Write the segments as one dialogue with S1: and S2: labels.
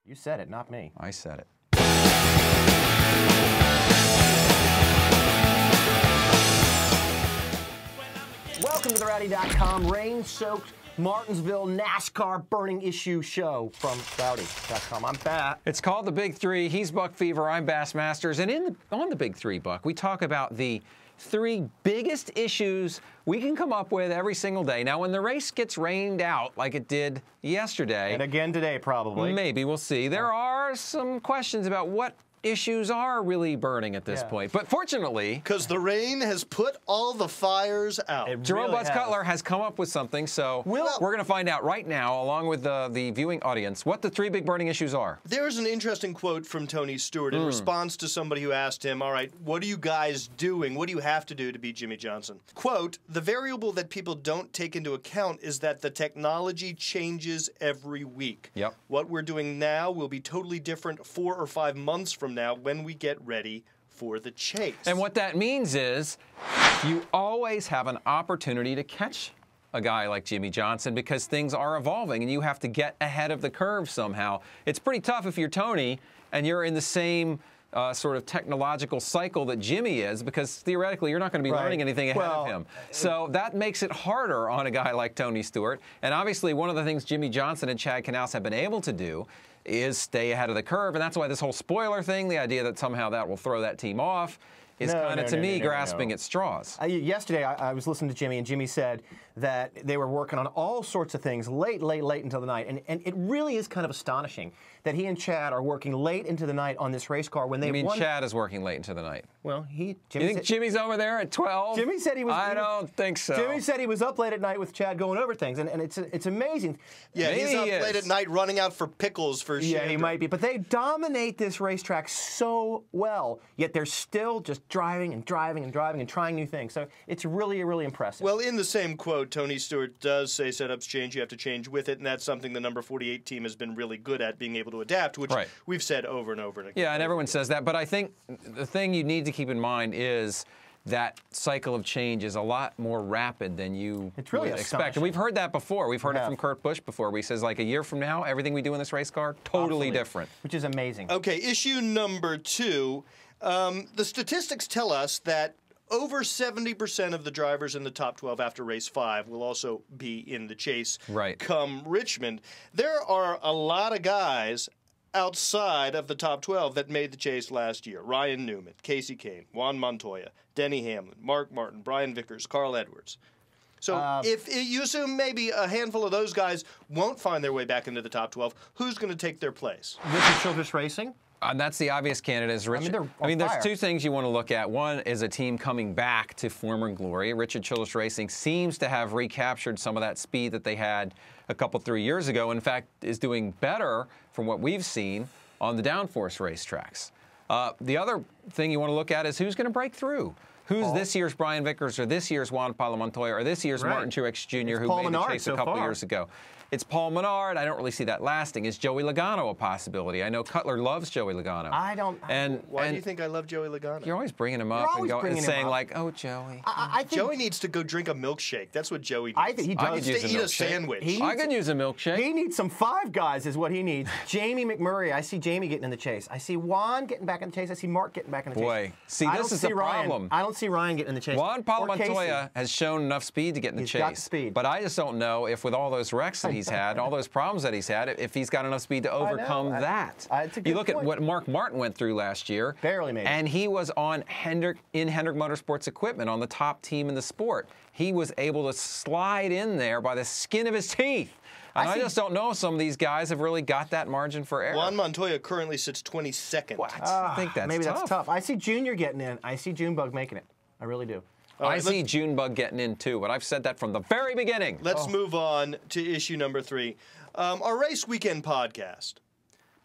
S1: You said it, not me.
S2: I said it.
S1: Welcome to the Rowdy.com rain-soaked Martinsville NASCAR burning issue show from Rowdy.com. I'm Bat.
S2: It's called The Big Three. He's Buck Fever. I'm Bass Masters. And on The Big Three, Buck, we talk about the three biggest issues we can come up with every single day. Now, when the race gets rained out like it did yesterday.
S1: And again today, probably.
S2: Maybe. We'll see. There are some questions about what issues are really burning at this point. But fortunately,
S3: because the rain has put all the fires out.
S2: Jerome Buzz Cutler has come up with something, so we're going to find out right now, along with the viewing audience, what the three big burning issues are.
S3: There's an interesting quote from Tony Stewart in response to somebody who asked him, all right, what are you guys doing? What do you have to do to beat Jimmie Johnson? Quote, the variable that people don't take into account is that the technology changes every week.
S2: Yep.
S3: What we're doing now will be totally different 4 or 5 months from now when we get ready for the chase.
S2: And what that means is you always have an opportunity to catch a guy like Jimmie Johnson because things are evolving and you have to get ahead of the curve somehow. It's pretty tough if you're Tony and you're in the same sort of technological cycle that Jimmie is, because theoretically you're not going to be learning anything ahead of him. So that makes it harder on a guy like Tony Stewart. And obviously one of the things Jimmie Johnson and Chad Knaus have been able to do is stay ahead of the curve, and that's why this whole spoiler thing, the idea that somehow that will throw that team off, is kind of, to me, grasping at straws.
S1: Yesterday, I was listening to Jimmie, and Jimmie said that they were working on all sorts of things late until the night. And it really is kind of astonishing that he and Chad are working late into the night on this race car when they won.
S2: Chad is working late into the night?
S1: Well,
S2: you think Jimmie's over there at 12?
S1: Jimmie said he was.
S2: I don't think so.
S1: Jimmie said he was up late at night with Chad going over things, and it's amazing.
S3: Yeah,
S2: Maybe
S3: he's up late at night running out for pickles for
S1: Yeah,
S3: Shander.
S1: he might be. But they dominate this racetrack so well, yet they're still just driving and trying new things. So it's really, really impressive.
S3: Well, in the same quote, Tony Stewart does say setups change, you have to change with it, and that's something the number 48 team has been really good at, being able to adapt, which we've said over and over again.
S2: Yeah, and everyone says that, but I think the thing you need to keep in mind is that cycle of change is a lot more rapid than you would expect. And we've heard that before. We've heard it from Kurt Busch before, where he says, like, a year from now, everything we do in this race car, totally different.
S1: Which is amazing.
S3: Okay, issue number 2. The statistics tell us that over 70% of the drivers in the top 12 after race 5 will also be in the chase come Richmond. There are a lot of guys outside of the top 12 that made the chase last year. Ryan Newman, Casey Kane, Juan Montoya, Denny Hamlin, Mark Martin, Brian Vickers, Carl Edwards. So if you assume maybe a handful of those guys won't find their way back into the top 12, who's going to take their place?
S1: Richard Childress Racing?
S2: That's the obvious candidate. Is Richard. I mean, there's two things you want to look at. One is a team coming back to former glory. Richard Childress Racing seems to have recaptured some of that speed that they had a couple, 3 years ago. In fact, is doing better from what we've seen on the downforce racetracks. The other thing you want to look at is who's going to break through. Who's this year's Brian Vickers, or this year's Juan Pablo Montoya, or this year's Martin Truex Jr., who made the chase a couple years ago? It's Paul Menard. I don't really see that lasting. Is Joey Logano a possibility? I know Cutler loves Joey Logano.
S1: I don't.
S3: Why do you think I love Joey Logano?
S2: You're always bringing him up and saying, like, oh, Joey.
S3: I think Joey needs to go drink a milkshake. That's what Joey needs.
S1: I think he does.
S3: He needs to eat a sandwich.
S2: I could use a milkshake.
S1: He needs some Five Guys is what he needs. Jamie McMurray. I see Jamie getting in the chase. I see Juan getting back in the chase. I see Mark getting back in the chase.
S2: Boy, see, this is the problem.
S1: I don't see Ryan getting in the chase.
S2: Juan Pablo Montoya has shown enough speed to get in the chase.
S1: He's got the speed.
S2: But I just don't know if with all those wrecks that he's had, all those problems that he's had, if he's got enough speed to overcome that. You look at what Mark Martin went through last year.
S1: Barely made it.
S2: And he was on Hendrick Motorsports equipment on the top team in the sport. He was able to slide in there by the skin of his teeth. And I just don't know if some of these guys have really got that margin for error.
S3: Juan Montoya currently sits 22nd.
S2: What? I think that's
S1: maybe
S2: tough.
S1: That's tough. I see Junior getting in. I see Junebug making it. I really do.
S2: I see Junebug getting in too, but I've said that from the very beginning.
S3: Let's move on to issue number 3. Our race weekend podcast.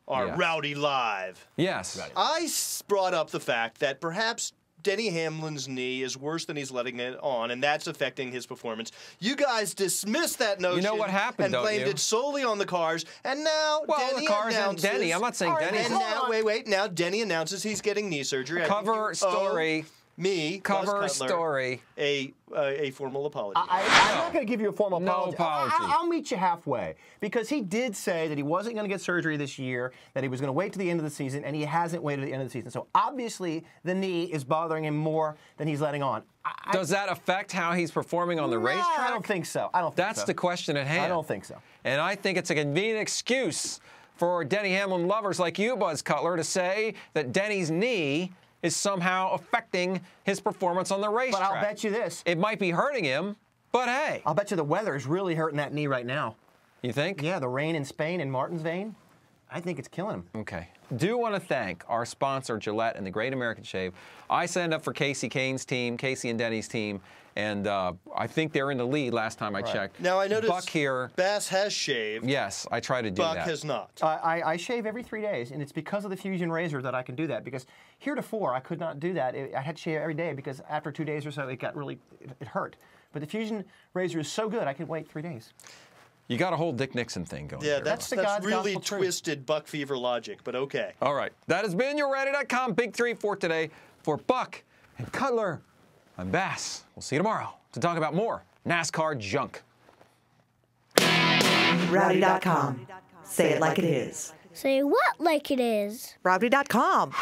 S3: Our Rowdy Live.
S2: Yes.
S3: I brought up the fact that perhaps Denny Hamlin's knee is worse than he's letting it on, and that's affecting his performance. You guys dismissed that notion.
S2: You know what happened,
S3: and blamed it solely on the cars, and now Denny
S2: the cars
S3: announces...
S2: and Denny. I'm not saying Denny.
S3: And now, wait, now Denny announces he's getting knee surgery.
S2: Cover story.
S3: me,
S2: cover
S3: Buzz Cutler,
S2: story.
S3: A formal apology.
S1: I'm not going to give you a formal apology.
S2: No apology.
S1: I'll meet you halfway, because he did say that he wasn't going to get surgery this year, that he was going to wait to the end of the season, and he hasn't waited to the end of the season. So obviously the knee is bothering him more than he's letting on.
S2: Does that affect how he's performing on the racetrack?
S1: I don't think so.
S2: That's the question at hand.
S1: I don't think so.
S2: And I think it's a convenient excuse for Denny Hamlin lovers like you, Buzz Cutler, to say that Denny's knee is somehow affecting his performance on the racetrack.
S1: But I'll bet you this.
S2: It might be hurting him, but hey.
S1: I'll bet you the weather is really hurting that knee right now.
S2: You think?
S1: Yeah, the rain in Spain and Martin's vein, I think it's killing him.
S2: Okay. Do want to thank our sponsor, Gillette and the Great American Shave. I signed up for Casey Kane's team, Casey and Denny's team, and I think they're in the lead last time I checked.
S3: Now, I noticed
S2: Buck here.
S3: Bass has shaved.
S2: Yes, I try to do
S3: Buck
S2: that.
S3: has not.
S1: I shave every 3 days, and it's because of the Fusion razor that I can do that, because heretofore I could not do that. I had to shave every day because after 2 days or so it got really, it hurt. But the Fusion razor is so good I can wait 3 days.
S2: You got a whole Dick Nixon thing going
S3: Yeah,
S2: here.
S3: that's really twisted Buck Fever logic, but okay.
S2: All right. That has been your Ready.com Big Three for today. For Buck and Cutler, I'm Bass. We'll see you tomorrow to talk about more NASCAR junk.
S4: Rowdy.com. Say it like it is.
S5: Say what like it is?
S4: Rowdy.com.